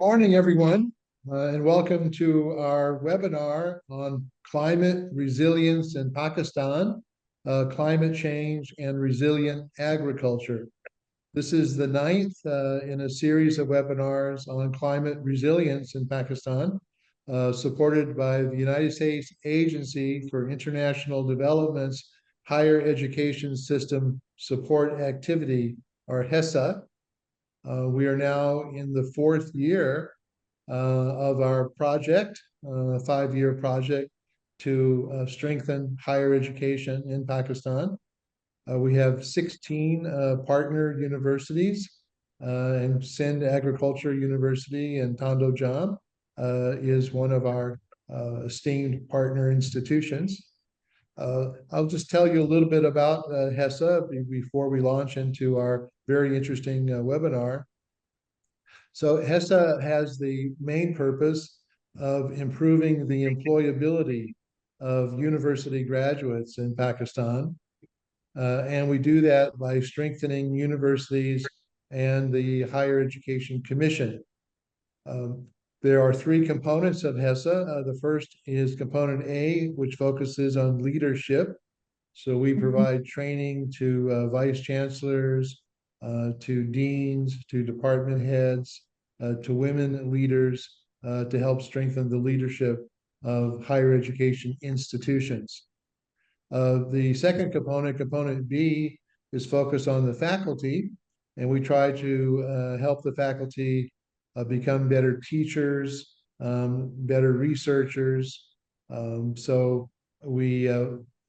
Morning, everyone, and welcome to our webinar on climate resilience in Pakistan, climate change and resilient agriculture. This is the ninth in a series of webinars on climate resilience in Pakistan, supported by the United States Agency for International Development's Higher Education System Support Activity, or HESSA. We are now in the fourth year of our project, a 5-year project to strengthen higher education in Pakistan. We have 16 partner universities, and Sindh Agriculture University in Tandojam is one of our esteemed partner institutions. I'll just tell you a little bit about HESSA before we launch into our very interesting webinar. So HESSA has the main purpose of improving the employability of university graduates in Pakistan. And we do that by strengthening universities and the Higher Education Commission. There are three components of HESSA. The first is component A, which focuses on leadership. So we provide training to vice chancellors, to deans, to department heads, to women leaders, to help strengthen the leadership of higher education institutions. The second component, component B, is focused on the faculty, and we try to help the faculty become better teachers, better researchers. So we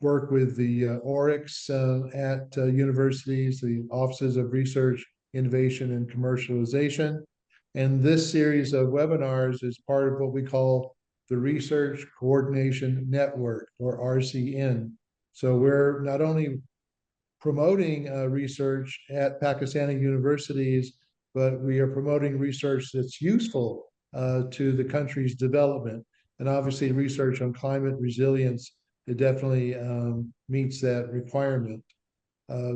work with the ORICs at universities, the Offices of Research, Innovation, and Commercialization. And this series of webinars is part of what we call the Research Coordination Network, or RCN. So we're not only promoting research at Pakistani universities, but we are promoting research that's useful to the country's development. And obviously research on climate resilience, it definitely meets that requirement.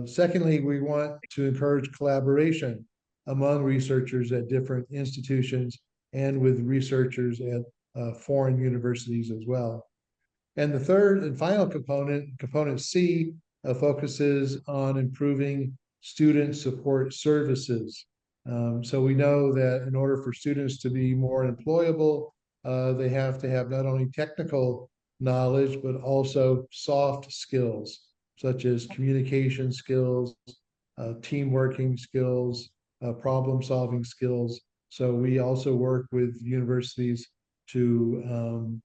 Secondly, we want to encourage collaboration among researchers at different institutions and with researchers at foreign universities as well. And the third and final component, component C, focuses on improving student support services. So we know that in order for students to be more employable, they have to have not only technical knowledge, but also soft skills, such as communication skills, team working skills, problem-solving skills. So we also work with universities to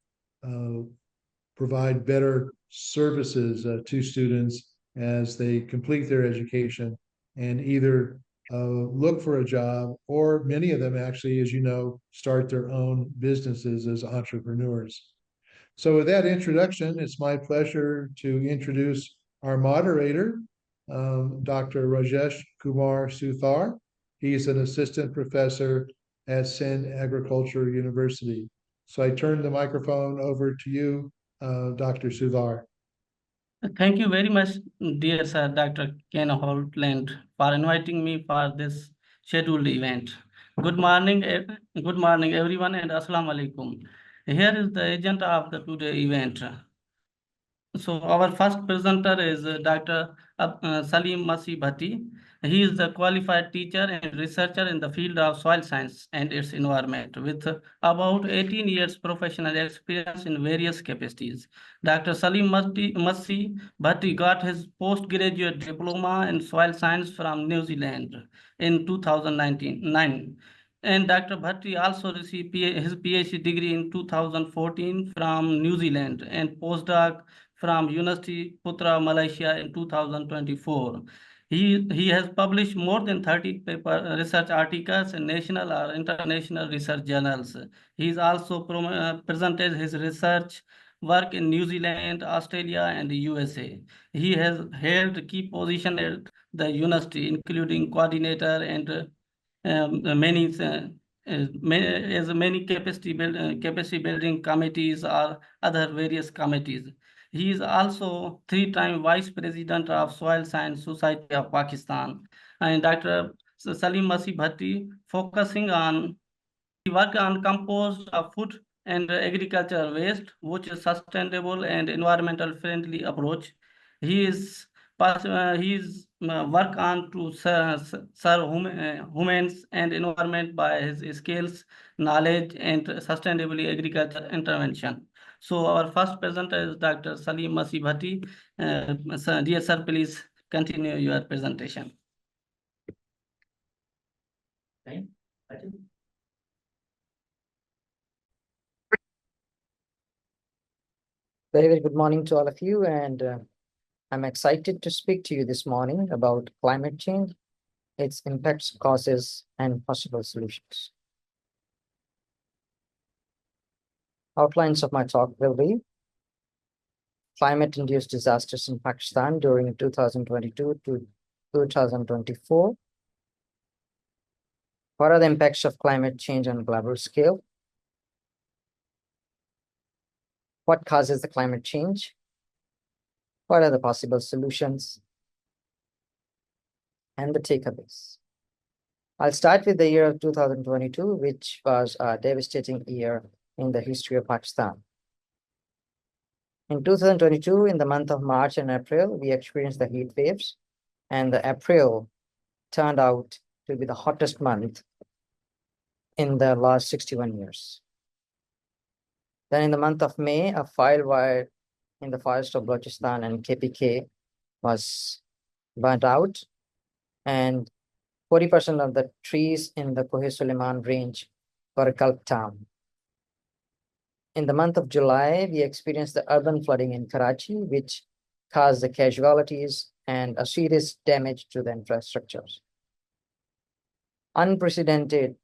provide better services to students as they complete their education and either look for a job, or many of them actually, as you know, start their own businesses as entrepreneurs. So with that introduction, it's my pleasure to introduce our moderator, Dr. Rajesh Kumar Soothar. He's an assistant professor at Sindh Agriculture University. So I turn the microphone over to you, Dr. Soothar. Thank you very much, dear Sir Dr. Ken Holtland, for inviting me for this scheduled event. Good morning, everyone, and Assalamu alaikum. Here is the agenda of the today event. So our first presenter is Dr. Saleem Bhatti. He is a qualified teacher and researcher in the field of soil science and its environment, with about 18 years professional experience in various capacities. Dr. Saleem Maseeh Bhatti got his postgraduate diploma in soil science from New Zealand in 2009. And Dr. Bhatti also received his PhD degree in 2014 from New Zealand and postdoc from University Putra, Malaysia in 2024. He has published more than 30 research articles in national or international research journals. He's also presented his research work in New Zealand, Australia, and the USA. He has held key positions at the university, including coordinator and many capacity building committees or other various committees. He is also 3-time Vice President of Soil Science Society of Pakistan. And Dr. Saleem Maseeh Bhatti, focusing on work on compost of food and agricultural waste, which is sustainable and environmental friendly approach. He is work on to serve humans and environment by his skills, knowledge, and sustainability agriculture intervention. So our first presenter is Dr. Saleem Maseeh Bhatti. Dear sir, please continue your presentation. Okay. Very, very good morning to all of you, and I'm excited to speak to you this morning about climate change, its impacts, causes, and possible solutions. Outlines of my talk will be climate-induced disasters in Pakistan during 2022 to 2024. What are the impacts of climate change on a global scale? What causes the climate change? What are the possible solutions? And the takeaways. I'll start with the year of 2022, which was a devastating year in the history of Pakistan. In 2022, in the month of March and April, we experienced the heat waves, and the April turned out to be the hottest month in the last 61 years. Then in the month of May, a fire in the forest of Balochistan and KPK was burnt out, and 40% of the trees in the Kohe-Suleiman range were cut down. In the month of July, we experienced the urban flooding in Karachi, which caused the casualties and a serious damage to the infrastructures. Unprecedented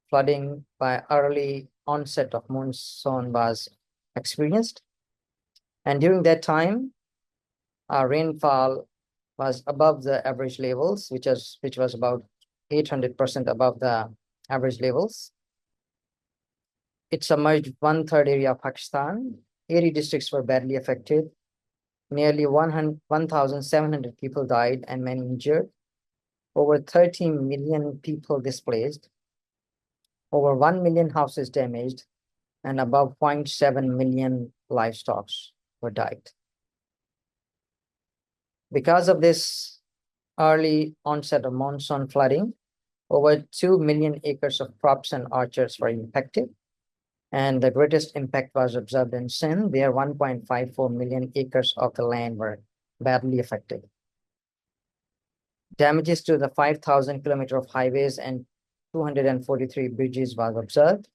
flooding by early onset of monsoon was experienced. And during that time, our rainfall was above the average levels, which was about 800% above the average levels. It submerged 1/3 area of Pakistan. 80 districts were badly affected. Nearly 1,700 people died and many injured. Over 30 million people displaced. Over 1 million houses damaged, and above 0.7 million livestock were died. Because of this early onset of monsoon flooding, over 2 million acres of crops and orchards were impacted. And the greatest impact was observed in Sindh, where 1.54 million acres of the land were badly affected. Damages to the 5,000 kilometers of highways and 243 bridges was observed.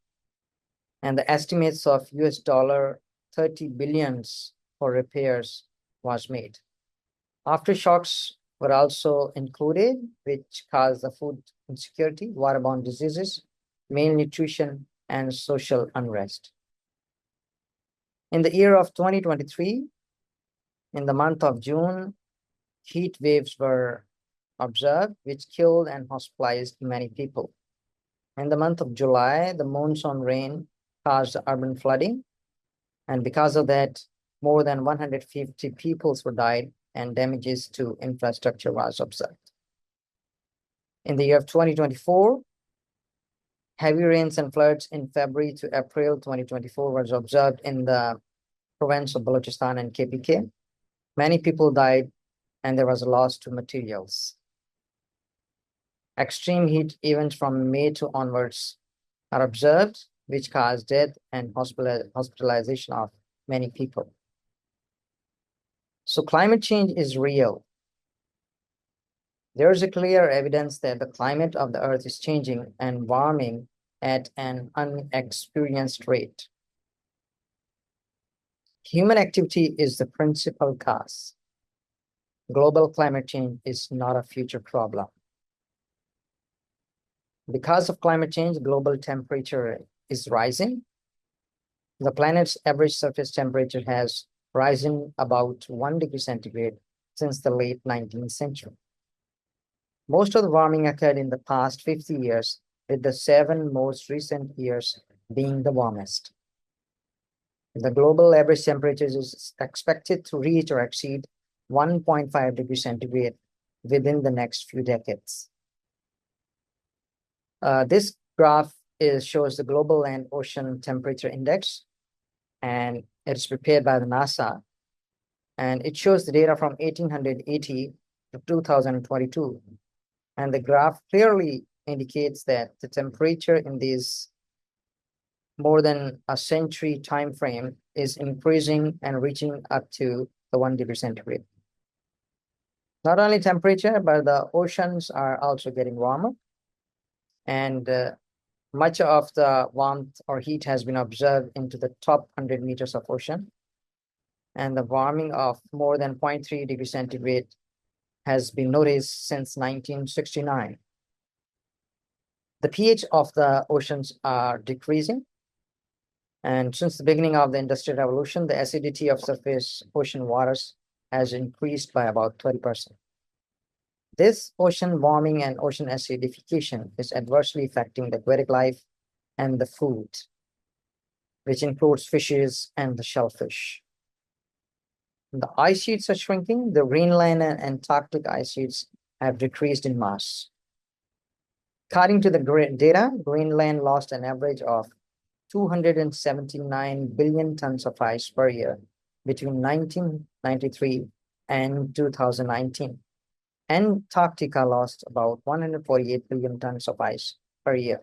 And the estimates of $30 billion for repairs was made. Aftershocks were also included, which caused the food insecurity, waterborne diseases, malnutrition, and social unrest. In the year of 2023, in the month of June, heat waves were observed, which killed and hospitalized many people. In the month of July, the monsoon rain caused urban flooding, and because of that, more than 150 people were died and damages to infrastructure was observed. In the year of 2024, heavy rains and floods in February to April 2024 was observed in the province of Balochistan and KPK. Many people died and there was a loss to materials. Extreme heat events from May to onwards are observed, which caused death and hospitalization of many people. So climate change is real. There is a clear evidence that the climate of the earth is changing and warming at an unexperienced rate. Human activity is the principal cause. Global climate change is not a future problem. Because of climate change, global temperature is rising. The planet's average surface temperature has risen about 1 degree centigrade since the late 19th century. Most of the warming occurred in the past 50 years, with the 7 most recent years being the warmest. The global average temperature is expected to reach or exceed 1.5 degrees centigrade within the next few decades. This graph shows the global and ocean temperature index, and it's prepared by the NASA. And it shows the data from 1880 to 2022. And the graph clearly indicates that the temperature in this more than a century time frame is increasing and reaching up to the 1 degree centigrade. Not only temperature, but the oceans are also getting warmer. And much of the warmth or heat has been observed into the top 100 meters of ocean. And the warming of more than 0.3 degree centigrade has been noticed since 1969. The pH of the oceans are decreasing. And since the beginning of the Industrial Revolution, the acidity of surface ocean waters has increased by about 30%. This ocean warming and ocean acidification is adversely affecting the aquatic life and the food, which includes fishes and the shellfish. The ice sheets are shrinking. The Greenland and Antarctic ice sheets have decreased in mass. According to the data, Greenland lost an average of 279 billion tons of ice per year between 1993 and 2019. Antarctica lost about 148 billion tons of ice per year.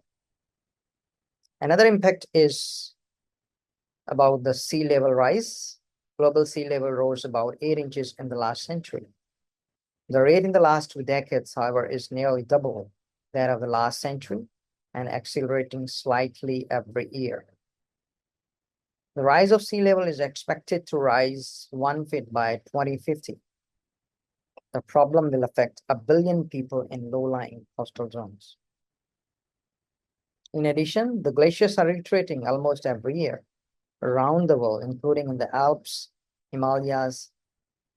Another impact is about the sea level rise. Global sea level rose about 8 inches in the last century. The rate in the last 2 decades, however, is nearly double that of the last century and accelerating slightly every year. The rise of sea level is expected to rise 1 feet by 2050. The problem will affect 1 billion people in low-lying coastal zones. In addition, the glaciers are retreating almost every year around the world, including in the Alps, Himalayas,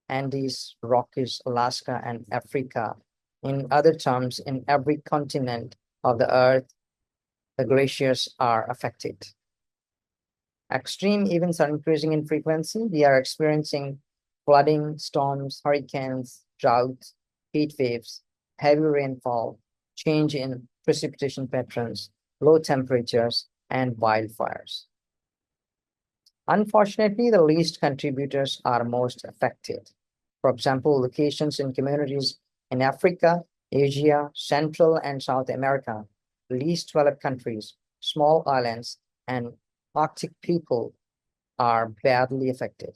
Andes, Rockies, Alaska, and Africa. In other terms, in every continent of the Earth, the glaciers are affected. Extreme events are increasing in frequency. We are experiencing flooding, storms, hurricanes, droughts, heat waves, heavy rainfall, change in precipitation patterns, low temperatures, and wildfires. Unfortunately, the least contributors are most affected. For example, locations in communities in Africa, Asia, Central and South America, least developed countries, small islands, and Arctic people are badly affected.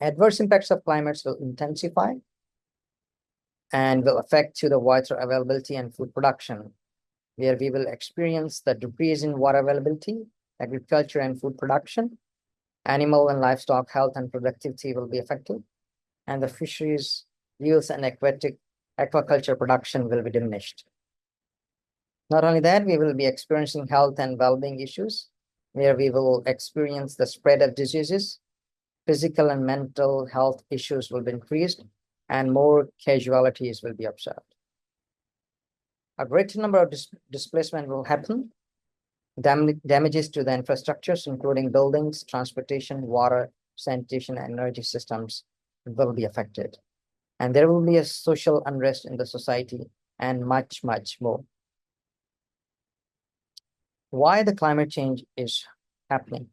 Adverse impacts of climates will intensify and will affect to the water availability and food production, where we will experience the decrease in water availability, agriculture and food production, animal and livestock health and productivity will be affected, and the fisheries, yields, and aquaculture production will be diminished. Not only that, we will be experiencing health and well-being issues, where we will experience the spread of diseases, physical and mental health issues will be increased, and more casualties will be observed. A greater number of displacement will happen. Damages to the infrastructures, including buildings, transportation, water, sanitation, and energy systems will be affected. And there will be a social unrest in the society and much, much more. Why the climate change is happening?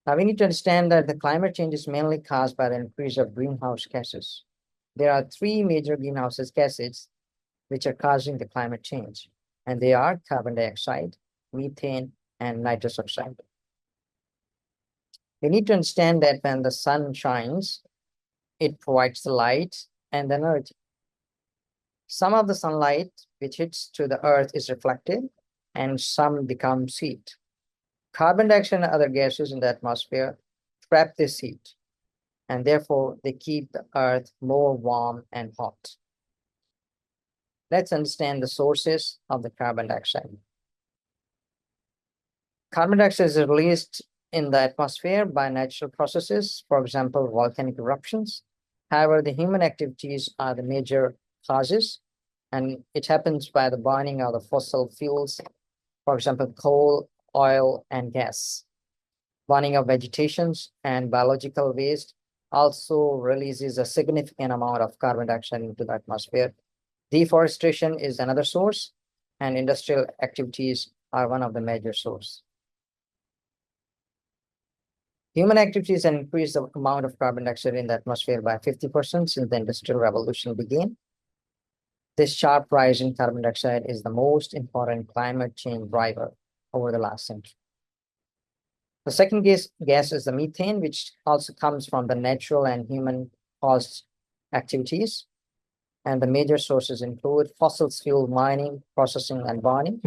Now we need to understand that the climate change is mainly caused by the increase of greenhouse gases. There are 3 major greenhouse gases which are causing the climate change, and they are carbon dioxide, methane, and nitrous oxide. We need to understand that when the sun shines, it provides the light and energy. Some of the sunlight which hits to the earth is reflected, and some becomes heat. Carbon dioxide and other gases in the atmosphere trap this heat, and therefore they keep the earth more warm and hot. Let's understand the sources of the carbon dioxide. Carbon dioxide is released in the atmosphere by natural processes, for example, volcanic eruptions. However, the human activities are the major causes, and it happens by the burning of the fossil fuels, for example, coal, oil, and gas. Burning of vegetations and biological waste also releases a significant amount of carbon dioxide into the atmosphere. Deforestation is another source. and industrial activities are one of the major sources. Human activities have increased the amount of carbon dioxide in the atmosphere by 50% since the Industrial Revolution began. This sharp rise in carbon dioxide is the most important climate change driver over the last century. The second gas is the methane, which also comes from the natural and human-caused activities. And the major sources include fossil fuel mining, processing, and burning.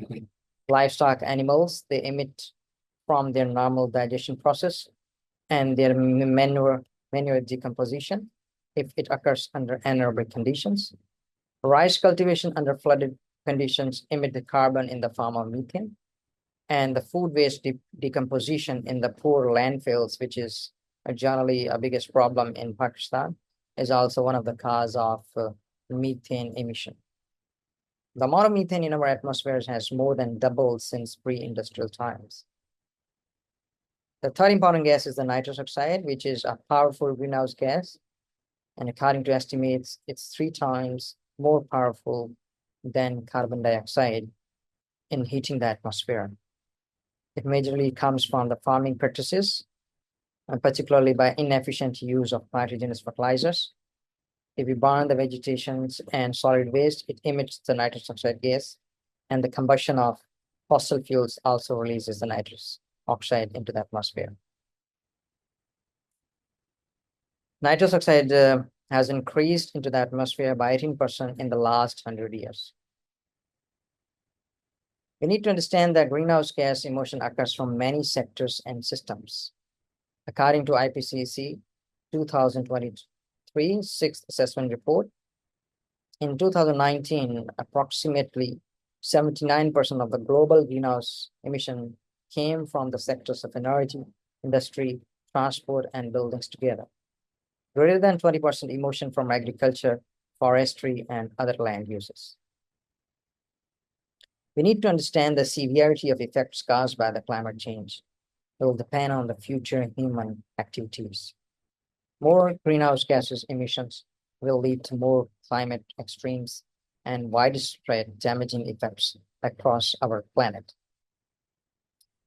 Livestock animals, they emit from their normal digestion process and their manure decomposition if it occurs under anaerobic conditions. Rice cultivation under flooded conditions emit the carbon in the form of methane. And the food waste decomposition in the poor landfills, which is generally a biggest problem in Pakistan, is also one of the cause of methane emission. The amount of methane in our atmosphere has more than doubled since pre-industrial times. The third important gas is the nitrous oxide, which is a powerful greenhouse gas. And according to estimates, it's 3 times more powerful than carbon dioxide in heating the atmosphere. It majorly comes from the farming practices, and particularly by inefficient use of nitrogenous fertilizers. If we burn the vegetations and solid waste, it emits the nitrous oxide gas, and the combustion of fossil fuels also releases the nitrous oxide into the atmosphere. Nitrous oxide has increased into the atmosphere by 18% in the last 100 years. We need to understand that greenhouse gas emission occurs from many sectors and systems. According to IPCC 2023 Sixth Assessment Report, in 2019, approximately 79% of the global greenhouse emission came from the sectors of energy, industry, transport, and buildings together. Greater than 20% emission from agriculture, forestry, and other land uses. We need to understand the severity of effects caused by the climate change. It will depend on the future human activities. More greenhouse gases emissions will lead to more climate extremes and widespread damaging effects across our planet.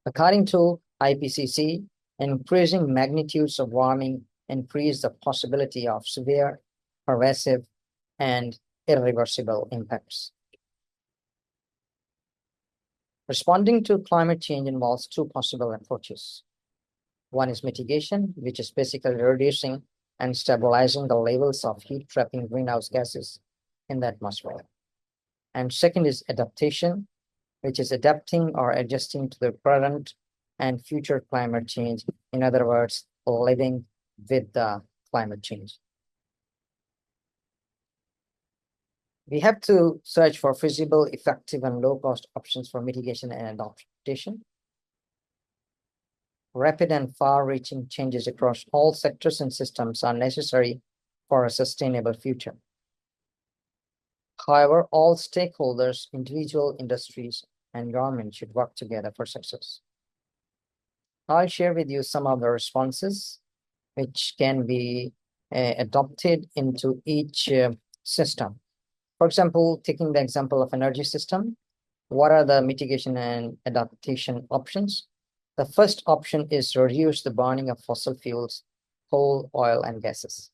According to IPCC, increasing magnitudes of warming increase the possibility of severe, pervasive, and irreversible impacts. Responding to climate change involves 2 possible approaches. One is mitigation, which is basically reducing and stabilizing the levels of heat-trapping greenhouse gases in the atmosphere. And second is adaptation, which is adapting or adjusting to the current and future climate change. In other words, living with the climate change. We have to search for feasible, effective, and low-cost options for mitigation and adaptation. Rapid and far-reaching changes across all sectors and systems are necessary for a sustainable future. However, all stakeholders, individual industries, and government should work together for success. I'll share with you some of the responses which can be adopted into each system. For example, taking the example of energy system, what are the mitigation and adaptation options? The first option is reduce the burning of fossil fuels, coal, oil, and gases.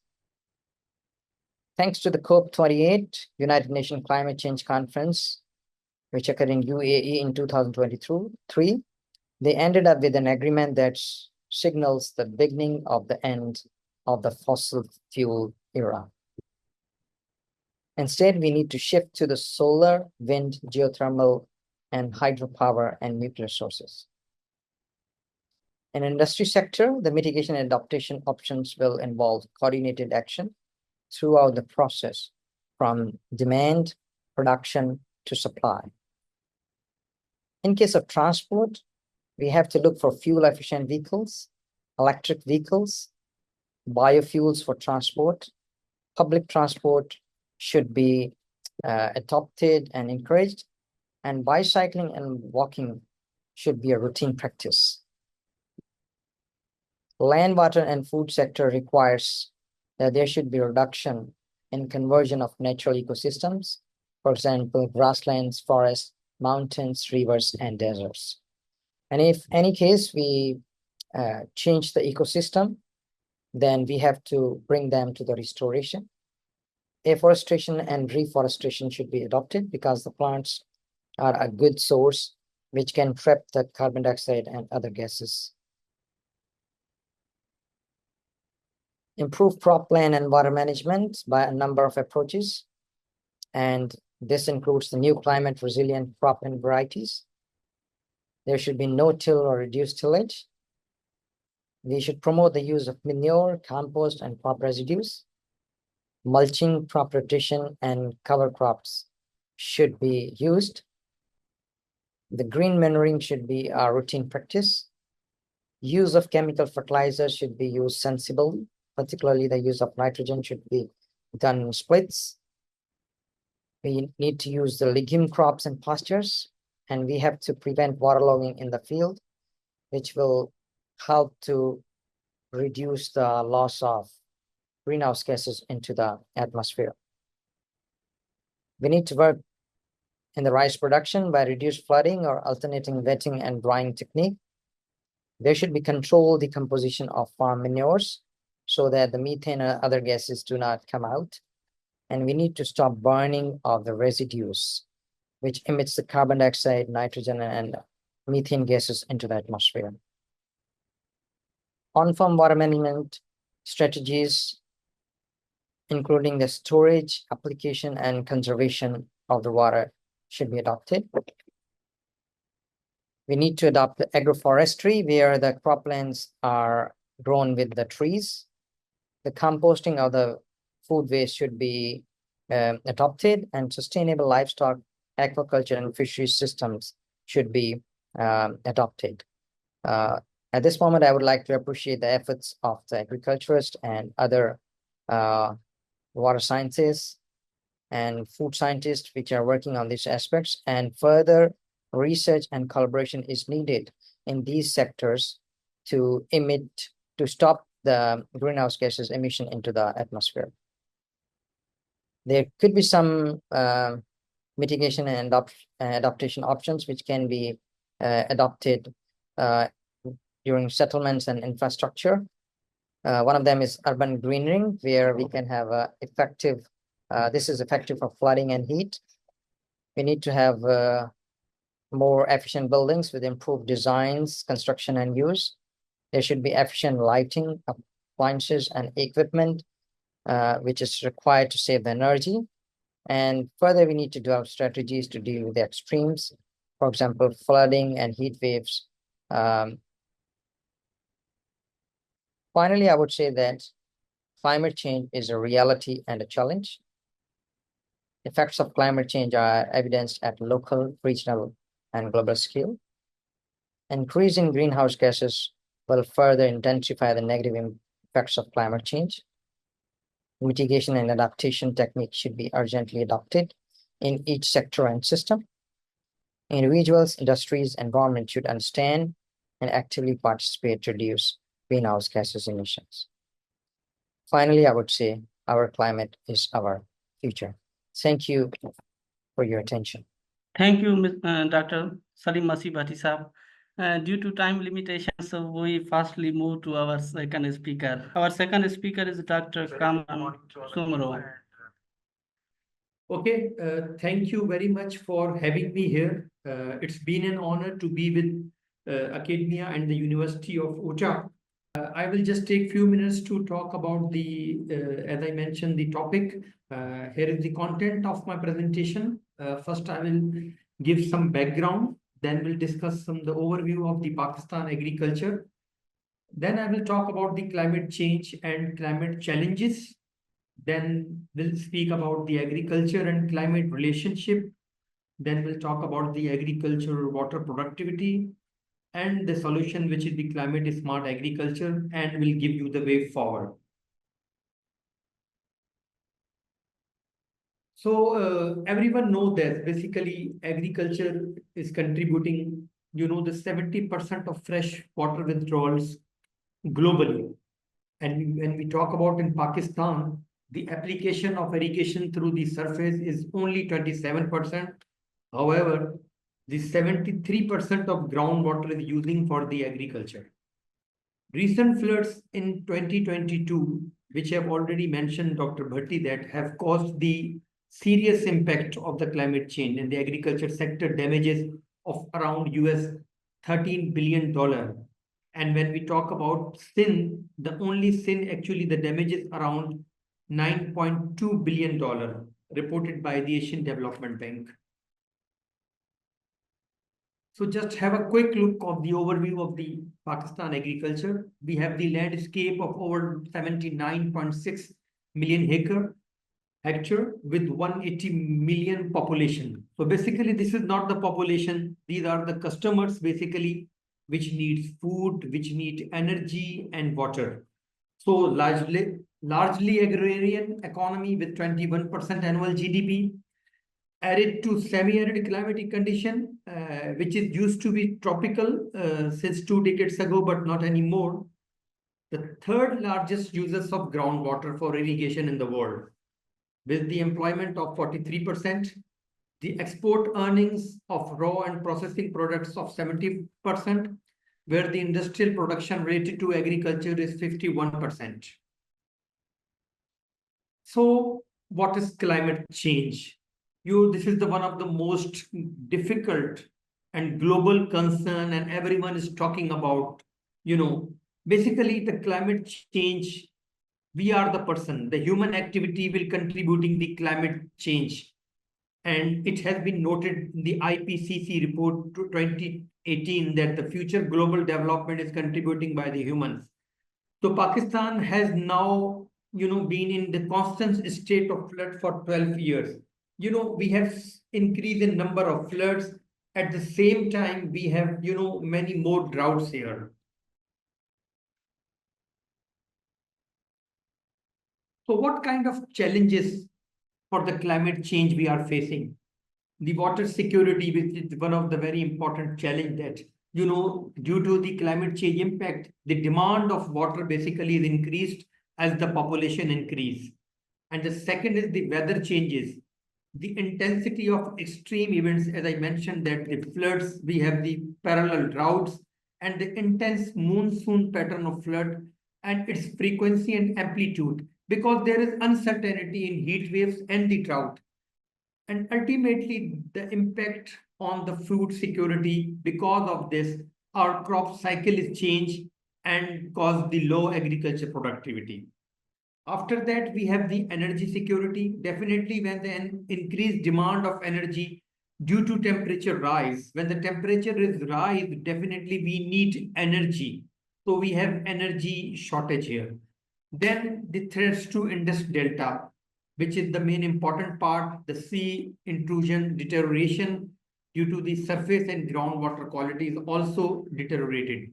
Thanks to the COP28 United Nations Climate Change Conference, which occurred in UAE in 2023, they ended up with an agreement that signals the beginning of the end of the fossil fuel era. Instead, we need to shift to the solar, wind, geothermal, and hydropower and nuclear sources. In industry sector, the mitigation and adaptation options will involve coordinated action throughout the process, from demand, production, to supply. In case of transport, we have to look for fuel-efficient vehicles, electric vehicles, biofuels for transport. Public transport should be adopted and encouraged, and bicycling and walking should be a routine practice. Land, water, and food sector requires that there should be a reduction in conversion of natural ecosystems, for example, grasslands, forests, mountains, rivers, and deserts. And if any case we change the ecosystem, then we have to bring them to the restoration. Afforestation and reforestation should be adopted because the plants are a good source which can trap the carbon dioxide and other gases. Improve cropland and water management by a number of approaches. And this includes the new climate resilient cropland varieties. There should be no till or reduced tillage. We should promote the use of manure, compost, and crop residues. Mulching, crop rotation, and cover crops should be used. The green manuring should be a routine practice. Use of chemical fertilizers should be used sensibly, particularly the use of nitrogen should be done in splits. We need to use the legume crops and pastures, and we have to prevent waterlogging in the field, which will help to reduce the loss of greenhouse gases into the atmosphere. We need to work in the rice production by reduced flooding or alternating wetting and drying technique. There should be controlled decomposition of farm manures so that the methane and other gases do not come out. And we need to stop burning of the residues, which emits the carbon dioxide, nitrogen, and methane gases into the atmosphere. On-farm water management strategies, including the storage, application, and conservation of the water, should be adopted. We need to adopt the agroforestry, where the croplands are grown with the trees. The composting of the food waste should be adopted, and sustainable livestock, aquaculture, and fisheries systems should be adopted. At this moment, I would like to appreciate the efforts of the agriculturists and other water scientists and food scientists which are working on these aspects, and further research and collaboration is needed in these sectors to stop the greenhouse gases emission into the atmosphere. There could be some mitigation and adaptation options which can be adopted during settlements and infrastructure. One of them is urban greening, where we can have effective, this is effective for flooding and heat. We need to have more efficient buildings with improved designs, construction, and use. There should be efficient lighting, appliances, and equipment, which is required to save the energy. And further, we need to develop strategies to deal with the extremes, for example, flooding and heat waves. Finally, I would say that climate change is a reality and a challenge. Effects of climate change are evidenced at local, regional, and global scale. Increasing greenhouse gases will further intensify the negative effects of climate change. Mitigation and adaptation techniques should be urgently adopted in each sector and system. Individuals, industries, and government should understand and actively participate to reduce greenhouse gases emissions. Finally, I would say our climate is our future. Thank you for your attention. Thank you, Dr. Saleem Maseeh Bhatti Sahab. Due to time limitations, so we fastly move to our second speaker. Our second speaker is Dr. Kamran Soomro. Okay, thank you very much for having me here. It's been an honor to be with academia and the University of Utah. I will just take few minutes to talk about the, as I mentioned, the topic. Here is the content of my presentation. First, I will give some background. Then we'll discuss the overview of the Pakistan agriculture. Then I will talk about the climate change and climate challenges. Then we'll speak about the agriculture and climate relationship. Then we'll talk about the agriculture water productivity and the solution, which is the climate smart agriculture, and will give you the way forward. So everyone knows that basically agriculture is contributing, the 70% of fresh water withdrawals globally. And when we talk about in Pakistan, the application of irrigation through the surface is only 27%. However, the 73% of groundwater is using for the agriculture. Recent floods in 2022, which have already mentioned Dr. Bhatti, that have caused the serious impact of the climate change and the agriculture sector damages of around $13 billion. And when we talk about Sindh, the only Sindh, actually the damages around $9.2 billion reported by the Asian Development Bank. So just have a quick look of the overview of the Pakistan agriculture. We have the landscape of over 79.6 million hectare with 180 million population. So basically, this is not the population. These are the customers basically, which needs food, which need energy and water. So largely agrarian economy with 21% annual GDP. Arid to semi-arid climatic condition, which is used to be tropical since 2 decades ago, but not anymore. The third largest users of groundwater for irrigation in the world, with the employment of 43%, the export earnings of raw and processing products of 70%, where the industrial production related to agriculture is 51%. So what is climate change? This is one of the most difficult and global concern, and everyone is talking about, basically the climate change. We are the person, the human activity will contributing the climate change. And it has been noted in the IPCC report 2018 that the future global development is contributing by the humans. So Pakistan has now, been in the constant state of flood for 12 years. We have increased in number of floods. At the same time, we have, many more droughts here. So what kind of challenges for the climate change we are facing? The water security, which is one of the very important challenge that, due to the climate change impact, the demand of water basically is increased as the population increase. And the second is the weather changes. The intensity of extreme events, as I mentioned, that the floods, we have the parallel droughts and the intense monsoon pattern of flood and its frequency and amplitude, because there is uncertainty in heat waves and the drought. And ultimately, the impact on the food security, because of this, our crop cycle is changed and cause the low agriculture productivity. After that, we have the energy security. Definitely, when the increased demand of energy due to temperature rise, when the temperature is rise, definitely we need energy. So we have energy shortage here. Then the threats to Indus Delta, which is the main important part, the sea intrusion deterioration due to the surface and groundwater quality is also deteriorated.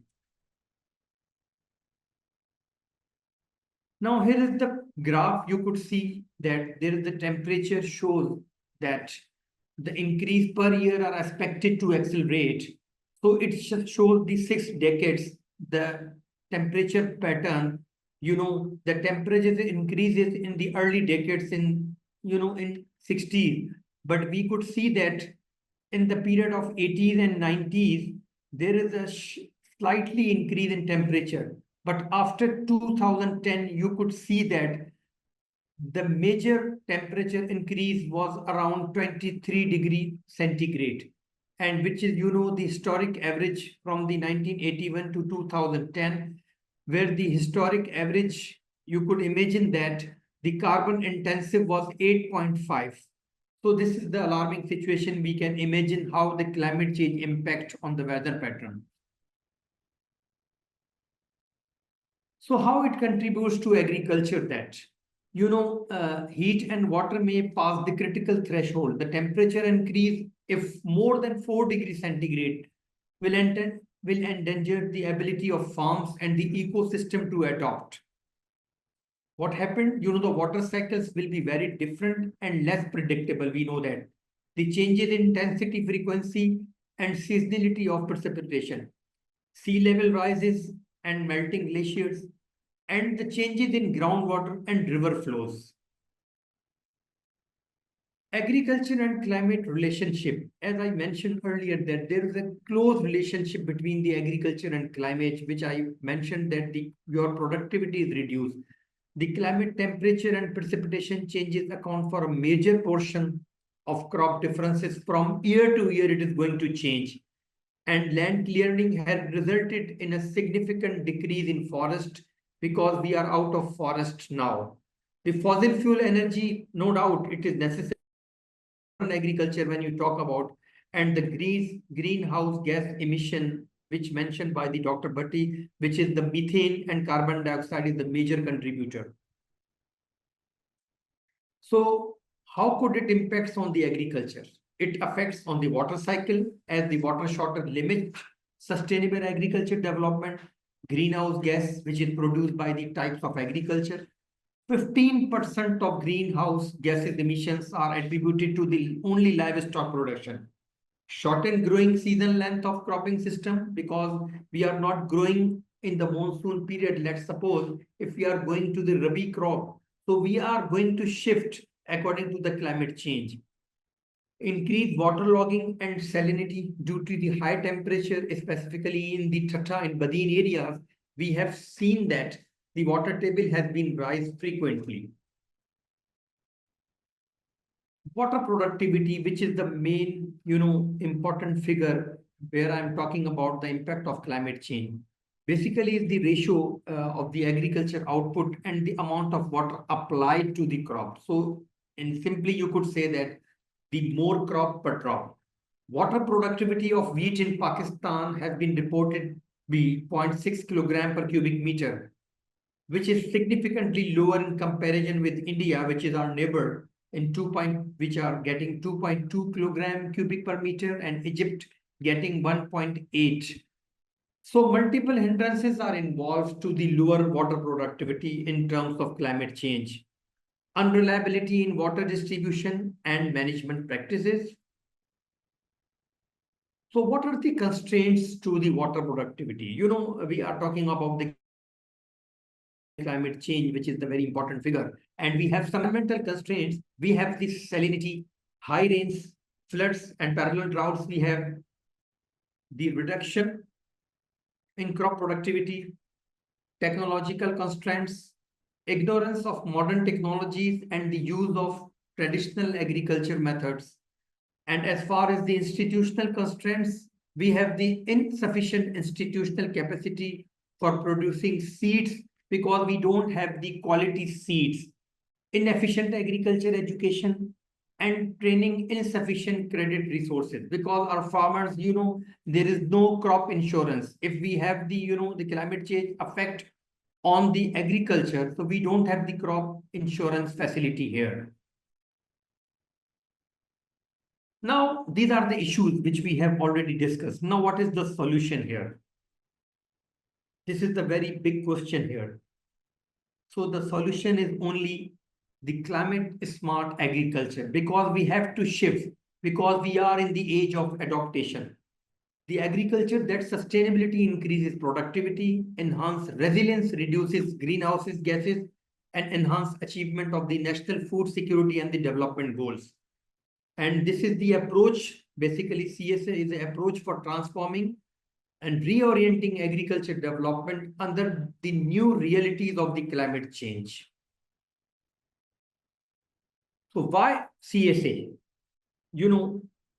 Now here is the graph. You could see that there is the temperature shows that the increase per year are expected to accelerate. So it shows the 6 decades, the temperature pattern. The temperature increases in the early decades in 60s, but we could see that in the period of 80s and 90s, there is a slightly increase in temperature. But after 2010, you could see that the major temperature increase was around 23 degrees centigrade, and which is, the historic average from the 1981 to 2010, where the historic average, you could imagine that the carbon intensive was 8.5. So this is the alarming situation. We can imagine how the climate change impact on the weather pattern. So how it contributes to agriculture that, heat and water may pass the critical threshold. The temperature increase, if more than 4 degrees centigrade, will endanger the ability of farms and the ecosystem to adopt. What happened? The water cycles will be very different and less predictable. We know that. The changes in intensity, frequency, and seasonality of precipitation, sea level rises and melting glaciers, and the changes in groundwater and river flows. agriculture and climate relationship, as I mentioned earlier, that there is a close relationship between the agriculture and climate, which I mentioned that your productivity is reduced. The climate temperature and precipitation changes account for a major portion of crop differences. From year to year, it is going to change. And land clearing has resulted in a significant decrease in forest because we are out of forest now. The fossil fuel energy, no doubt, it is necessary in agriculture when you talk about, and the greenhouse gas emission, which mentioned by the Dr. Bhatti, which is the methane and carbon dioxide, is the major contributor. So how could it impacts on the agriculture? It affects on the water cycle, as the water shortage limits sustainable agriculture development, greenhouse gas, which is produced by the types of agriculture. 15% of greenhouse gases emissions are attributed to the only livestock production. Shortened growing season length of cropping system, because we are not growing in the monsoon period. Let's suppose if we are going to the Rabi crop, so we are going to shift according to the climate change. Increased waterlogging and salinity due to the high temperature, specifically in the Tata and Badin areas, we have seen that the water table has been rise frequently. Water productivity, which is the main, important figure where I'm talking about the impact of climate change. Basically, is the ratio of the agriculture output and the amount of water applied to the crop. So, and simply you could say that the more crop per drop. Water productivity of wheat in Pakistan has been reported be 0.6 kilogram per cubic meter, which is significantly lower in comparison with India, which is our neighbor, which are getting 2.2 kilogram cubic per meter, and Egypt getting 1.8. So multiple hindrances are involved to the lower water productivity in terms of climate change. Unreliability in water distribution and management practices. So what are the constraints to the water productivity? We are talking about the climate change, which is the very important figure. And we have some environmental constraints. We have the salinity, high rains, floods, and parallel droughts. We have the reduction in crop productivity, technological constraints, ignorance of modern technologies, and the use of traditional agriculture methods. And as far as the institutional constraints, we have the insufficient institutional capacity for producing seeds, because we don't have the quality seeds, inefficient agriculture education, and training, insufficient credit resources, because our farmers, there is no crop insurance. If we have the, the climate change effect on the agriculture, so we don't have the crop insurance facility here. Now, these are the issues which we have already discussed. Now, what is the solution here? This is the very big question here. So the solution is only the climate smart agriculture, because we have to shift, because we are in the age of adaptation. The agriculture that sustainability increases productivity, enhance resilience, reduces greenhouse gases, and enhance achievement of the national food security and the development goals. And this is the approach. Basically, CSA is an approach for transforming and reorienting agriculture development under the new realities of the climate change. So why CSA?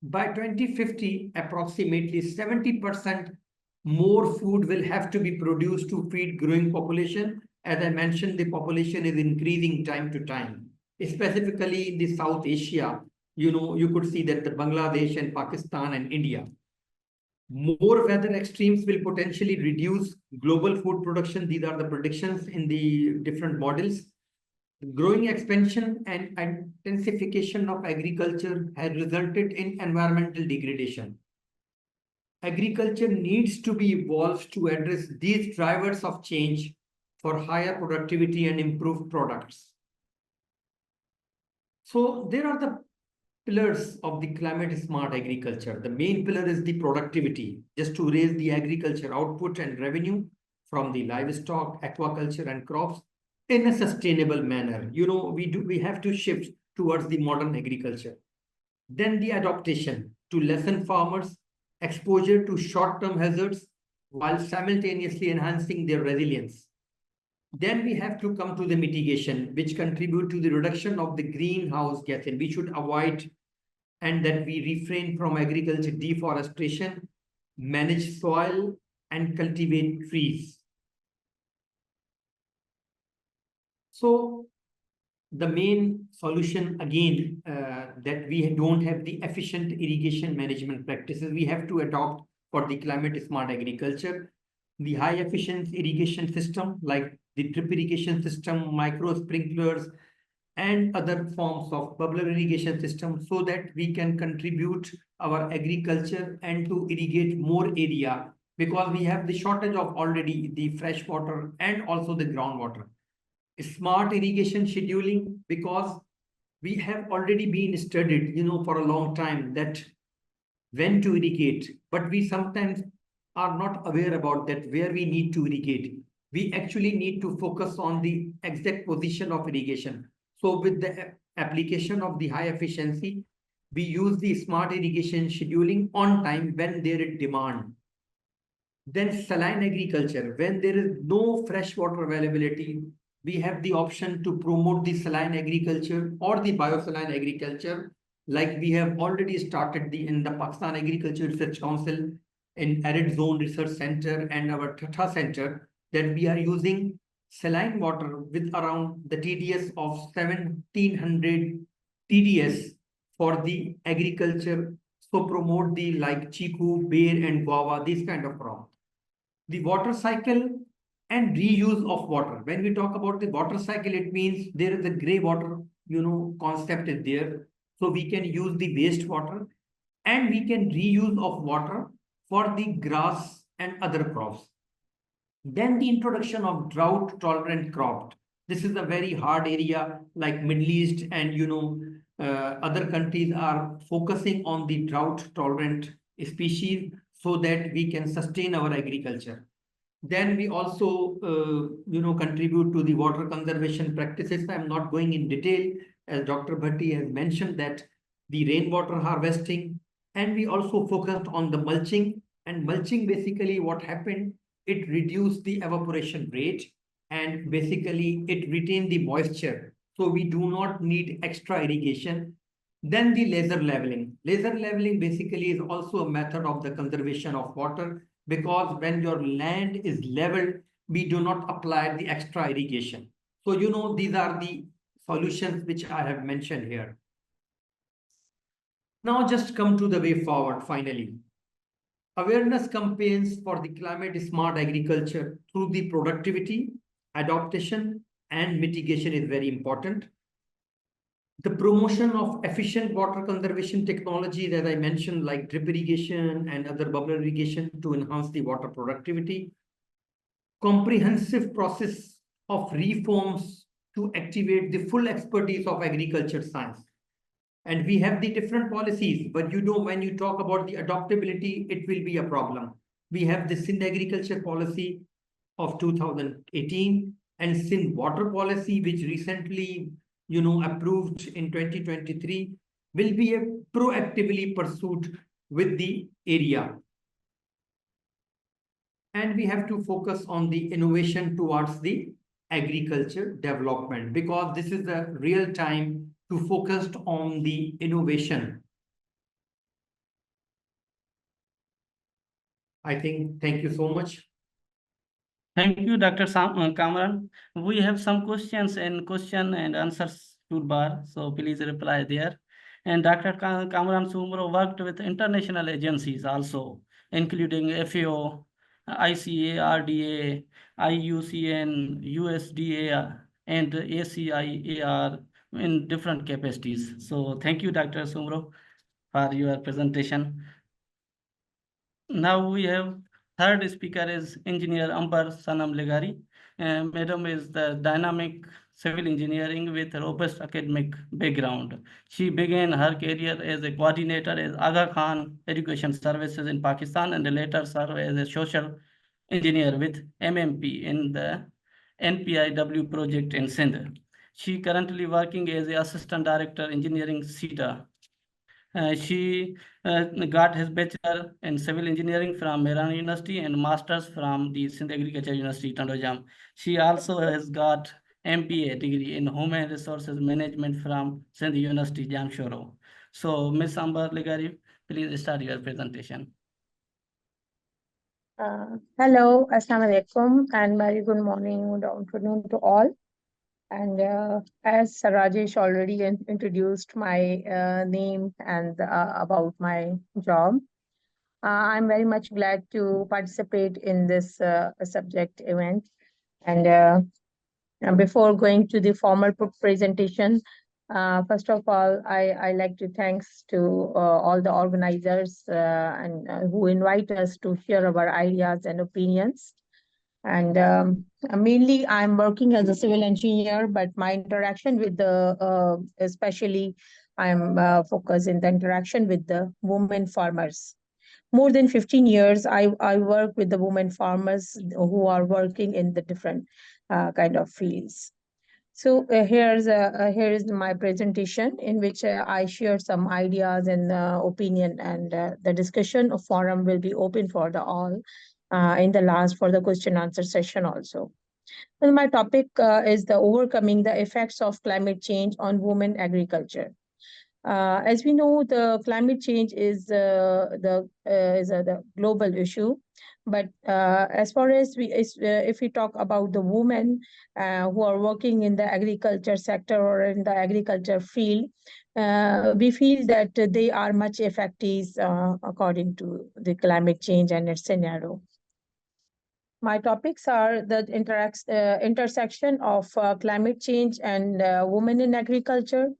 By 2050, approximately 70% more food will have to be produced to feed growing population. As I mentioned, the population is increasing time to time, specifically in the South Asia. You could see that the Bangladesh and Pakistan and India. More weather extremes will potentially reduce global food production. These are the predictions in the different models. Growing expansion and intensification of agriculture has resulted in environmental degradation. Agriculture needs to be evolved to address these drivers of change for higher productivity and improved products. So there are the pillars of the climate smart agriculture. The main pillar is the productivity, just to raise the agriculture output and revenue from the livestock, aquaculture, and crops in a sustainable manner. We have to shift towards the modern agriculture. Then the adaptation to lessen farmers' exposure to short-term hazards while simultaneously enhancing their resilience. Then we have to come to the mitigation, which contribute to the reduction of the greenhouse gas, and we should avoid and that we refrain from agriculture deforestation, manage soil, and cultivate trees. So the main solution again, that we don't have the efficient irrigation management practices, we have to adopt for the climate smart agriculture, the high efficiency irrigation system like the drip irrigation system, micro sprinklers, and other forms of bubbler irrigation system, so that we can contribute our agriculture and to irrigate more area, because we have the shortage of already the fresh water and also the groundwater. Smart irrigation scheduling, because we have already been studied, for a long time that when to irrigate, but we sometimes are not aware about that where we need to irrigate. We actually need to focus on the exact position of irrigation. So with the application of the high efficiency, we use the smart irrigation scheduling on time when there is demand. Then saline agriculture, when there is no fresh water availability, we have the option to promote the saline agriculture or the biosaline agriculture, like we have already started in the Pakistan Agriculture Research Council, in Arid Zone Research Center and our Tata Center, that we are using saline water with around the TDS of 1700 TDS for the agriculture. So promote the like chiku, bear, and guava, these kind of crops. The water cycle and reuse of water. When we talk about the water cycle, it means there is a gray water, concept is there. So we can use the wastewater and we can reuse of water for the grass and other crops. Then the introduction of drought tolerant crop. This is a very hard area, like Middle East and other countries are focusing on the drought tolerant species so that we can sustain our agriculture. Then we also, contribute to the water conservation practices. I'm not going in detail, as Dr. Bhatti has mentioned, that the rainwater harvesting, and we also focused on the mulching. And mulching, basically what happened, it reduced the evaporation rate and basically it retained the moisture. So we do not need extra irrigation. Then the laser leveling. Laser leveling basically is also a method of the conservation of water, because when your land is leveled, we do not apply the extra irrigation. So, these are the solutions which I have mentioned here. Now just come to the way forward finally. Awareness campaigns for the climate smart agriculture through the productivity, adaptation, and mitigation is very important. The promotion of efficient water conservation technologies, as I mentioned, like drip irrigation and other bubble irrigation to enhance the water productivity. Comprehensive process of reforms to activate the full expertise of agriculture science. And we have the different policies, but when you talk about the adaptability, it will be a problem. We have the Sindh agriculture policy of 2018 and Sindh water policy, which recently approved in 2023, will be a proactively pursued with the area. And we have to focus on the innovation towards the agriculture development, because this is the real time to focus on the innovation. I think, thank you so much. Thank you, Dr. Kamran. We have some questions in question and answers toolbar, so please reply there. And Dr. Kamran Soomro worked with international agencies also, including FAO, ICA, RDA, IUCN, USDA, and ACIAR in different capacities. So thank you, Dr. Soomro, for your presentation. Now we have third speaker is Engineer Sanam Laghari. Madam is the dynamic civil engineering with robust academic background. She began her career as a coordinator at Aga Khan Education Services in Pakistan and later served as a social engineer with MMP in the NPIW project in Sindh. She currently working as the Assistant Director Engineering CETA. She got his bachelor in civil engineering from Mehran University and master's from the Sindh Agriculture University, Tandojam. She also has got MBA degree in Human Resources Management from Sindh University, Jamshoro. So, Ms. Amber Laghari, please start your presentation. Hello, Assalamu alaikum, and very good morning, good afternoon to all. And as Rajesh already introduced my name and about my job, I'm very much glad to participate in this subject event. And before going to the formal presentation, first of all, I like to thanks to all the organizers and who invite us to share our ideas and opinions. And mainly, I'm working as a civil engineer, but my interaction with the, especially, I'm focused in the interaction with the women farmers. More than 15 years, I work with the women farmers who are working in the different kind of fields. So here is my presentation in which I share some ideas and opinion, and the discussion of forum will be open for the all in the last for the question answer session also. And my topic is the overcoming the effects of climate change on women agriculture. As we know, the climate change is the global issue, but as far as if we talk about the women who are working in the agriculture sector or in the agriculture field, we feel that they are much affected according to the climate change and its scenario. My topics are the intersection of climate change and women in agriculture.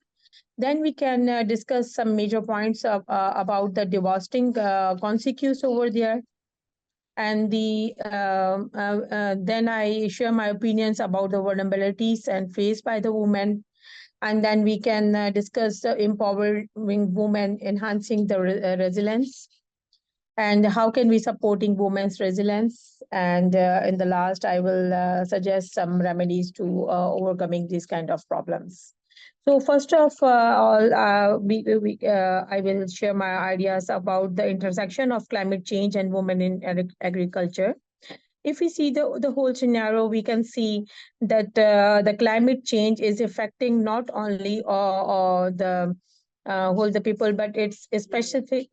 Then we can discuss some major points of, about the devastating consequences over there. And then I share my opinions about the vulnerabilities and faced by the women. And then we can discuss the empowering women, enhancing the resilience. And how can we supporting women's resilience? And in the last, I will suggest some remedies to overcoming these kind of problems. So first of all, I will share my ideas about the intersection of climate change and women in agriculture. If we see the whole scenario, we can see that the climate change is affecting not only the whole the people, but it's specifically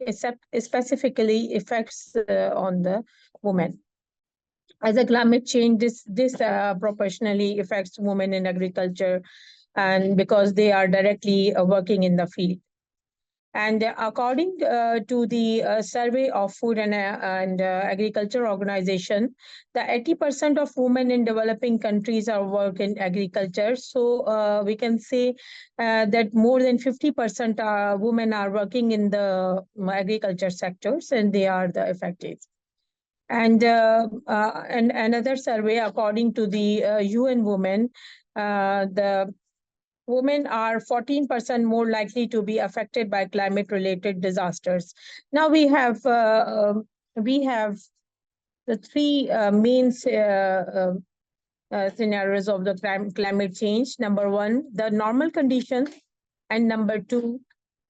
affects on the women. As a climate change, this proportionally affects women in agriculture, and because they are directly working in the field. And according to the survey of Food and Agriculture Organization, the 80% of women in developing countries are work in agriculture. So we can say that more than 50% women are working in the agriculture sectors, and they are the affected. And another survey, according to the UN Women, the women are 14% more likely to be affected by climate-related disasters. Now we have the three main scenarios of the climate change. Number one, the normal conditions, and number two,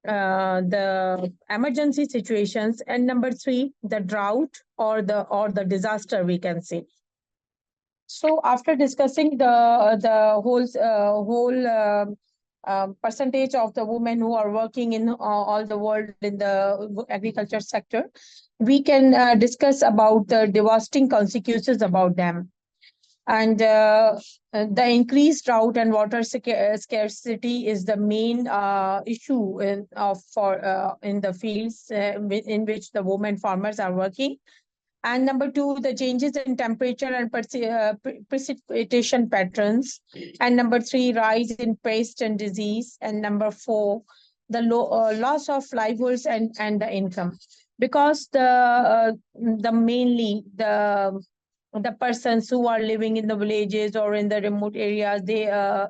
the emergency situations, and number three, the drought or the disaster, we can say. So after discussing the whole percentage of the women who are working in all the world in the agriculture sector, we can discuss about the devastating consequences about them. And the increased drought and water scarcity is the main issue in the fields in which the women farmers are working. And number two, the changes in temperature and precipitation patterns. And number three, rise in pest and disease. And number four, the loss of livelihoods and the income. Because mainly the persons who are living in the villages or in the remote areas, they are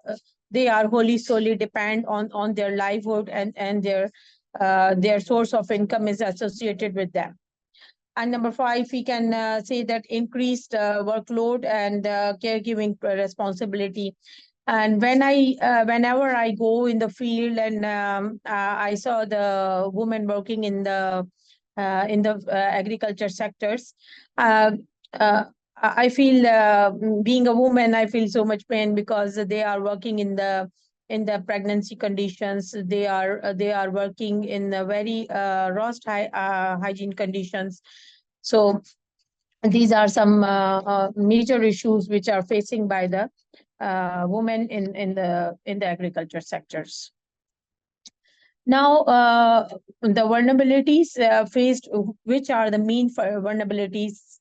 wholly solely depend on their livelihood, and their source of income is associated with them. And number five, we can say that increased workload and caregiving responsibility. And whenever I go in the field and I saw the women working in the agriculture sectors, I feel being a woman, I feel so much pain because they are working in the pregnancy conditions. They are working in a very hygiene conditions. So these are some major issues which are facing by the women in the agriculture sectors. Now, the vulnerabilities faced, which are the main vulnerabilities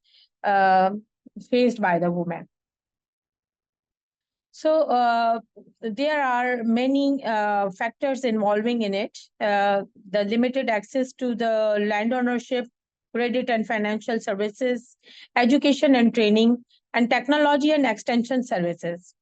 faced by the women. So there are many factors involving in it. The limited access to the land ownership, credit and financial services, education and training, and technology and extension services.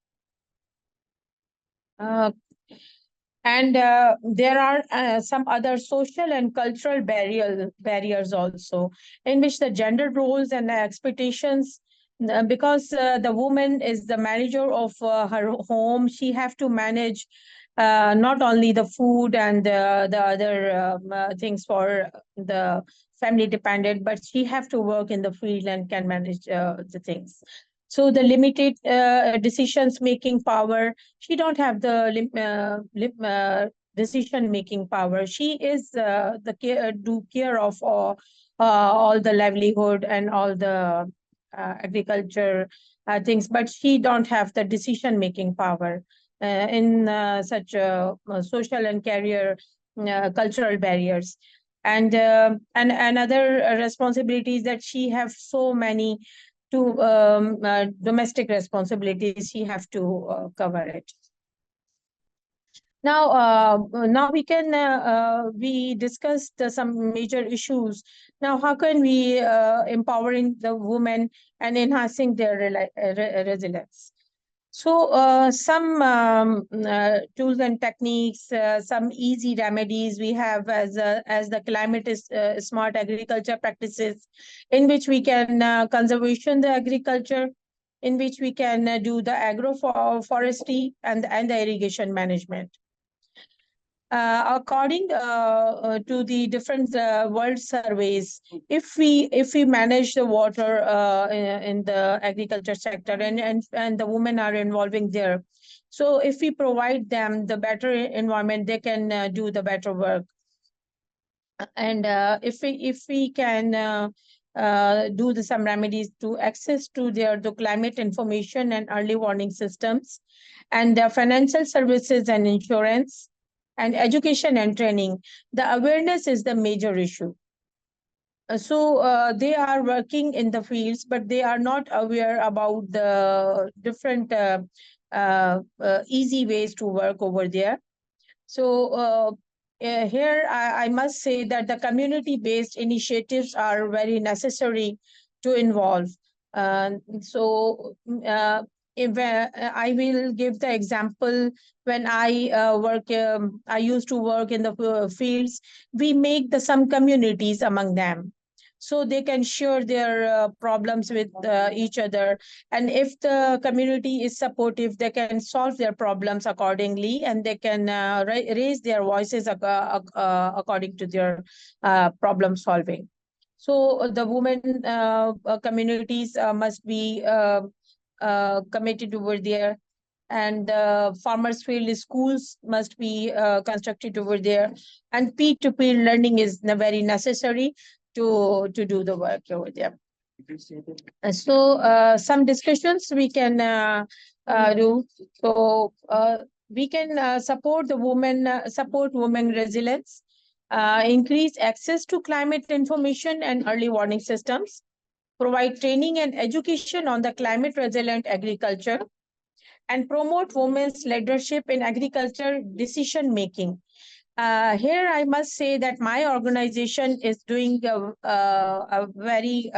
And there are some other social and cultural barriers also, in which the gender roles and the expectations, because the woman is the manager of her home, she have to manage not only the food and the other things for the family dependent, but she have to work in the field and can manage the things. So the limited decisions-making power, she don't have the decision-making power. She is do care of all the livelihood and all the agriculture things, but she don't have the decision-making power in such social and career cultural barriers. And another responsibilities that she have so many to domestic responsibilities, she have to cover it. Now, we discussed some major issues. Now, how can we empowering the women and enhancing their resilience? So some tools and techniques, some easy remedies we have as the climate is smart agriculture practices, in which we can conservation the agriculture, in which we can do the agroforestry and the irrigation management. According to the different world surveys, if we manage the water in the agriculture sector and the women are involving there, so if we provide them the better environment, they can do the better work. And if we can do some remedies to access to the climate information and early warning systems, and financial services and insurance, and education and training, the awareness is the major issue. So they are working in the fields, but they are not aware about the different easy ways to work over there. So here I must say that the community-based initiatives are very necessary to involve. If I will give the example, when I I used to work in the fields, we make some communities among them, so they can share their problems with each other. And if the community is supportive, they can solve their problems accordingly, and they can raise their voices according to their problem solving. So the women communities must be committed over there, and farmers field schools must be constructed over there, and peer-to-peer learning is very necessary to do the work over there. So some discussions we can do. So we can support women resilience, increase access to climate information and early warning systems, provide training and education on the climate resilient agriculture, and promote women's leadership in agriculture decision making. Here I must say that my organization is doing a very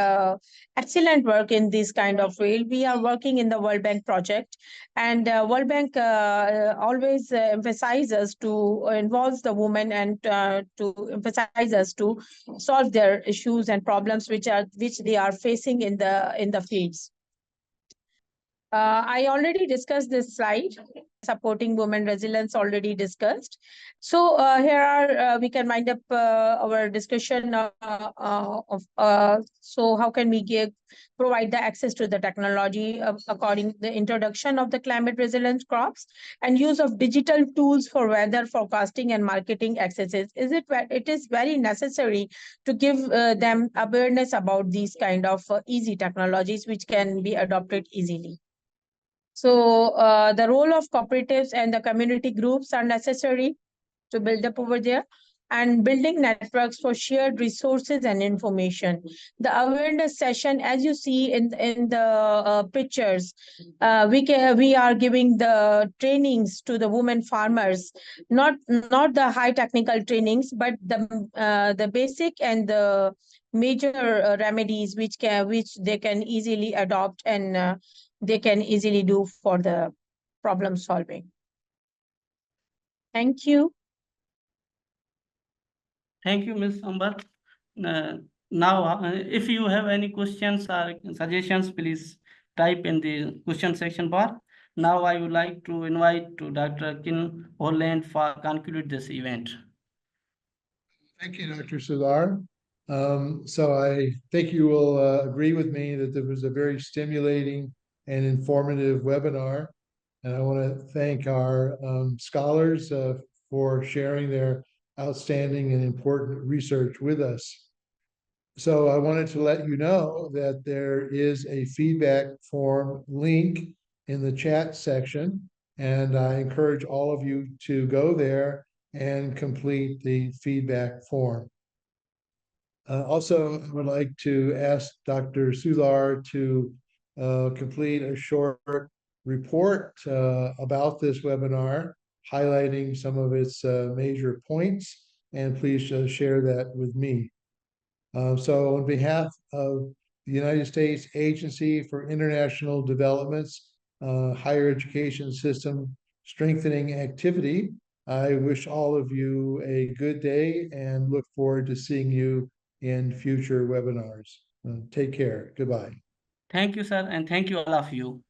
excellent work in this kind of field. We are working in the World Bank project, and World Bank always emphasizes to involve the women and to emphasize us to solve their issues and problems which they are facing in the fields. I already discussed this slide, supporting women resilience already discussed. So here are, we can wind up our discussion so how can we provide the access to the technology according the introduction of the climate resilient crops and use of digital tools for weather forecasting and marketing accesses. It is very necessary to give them awareness about these kind of easy technologies which can be adopted easily. So the role of cooperatives and the community groups are necessary to build up over there, and building networks for shared resources and information. The awareness session, as you see in the pictures, we are giving the trainings to the women farmers, not the high technical trainings, but the basic and the major remedies which they can easily adopt and they can easily do for the problem solving. Thank you. Thank you, Ms. Ambar. Now, if you have any questions or suggestions, please type in the question section bar. Now, I would like to invite to Dr. Kin Holland for conclude this event. Thank you, Dr. Soothar. So I think you will agree with me that there was a very stimulating and informative webinar. And I want to thank our scholars for sharing their outstanding and important research with us. So I wanted to let you know that there is a feedback form link in the chat section, and I encourage all of you to go there and complete the feedback form. Also, I would like to ask Dr. Soothar to complete a short report about this webinar, highlighting some of its major points, and please share that with me. So on behalf of the United States Agency for International Development's Higher Education System Strengthening Activity, I wish all of you a good day and look forward to seeing you in future webinars. Take care. Goodbye. Thank you, sir, and thank you all of you.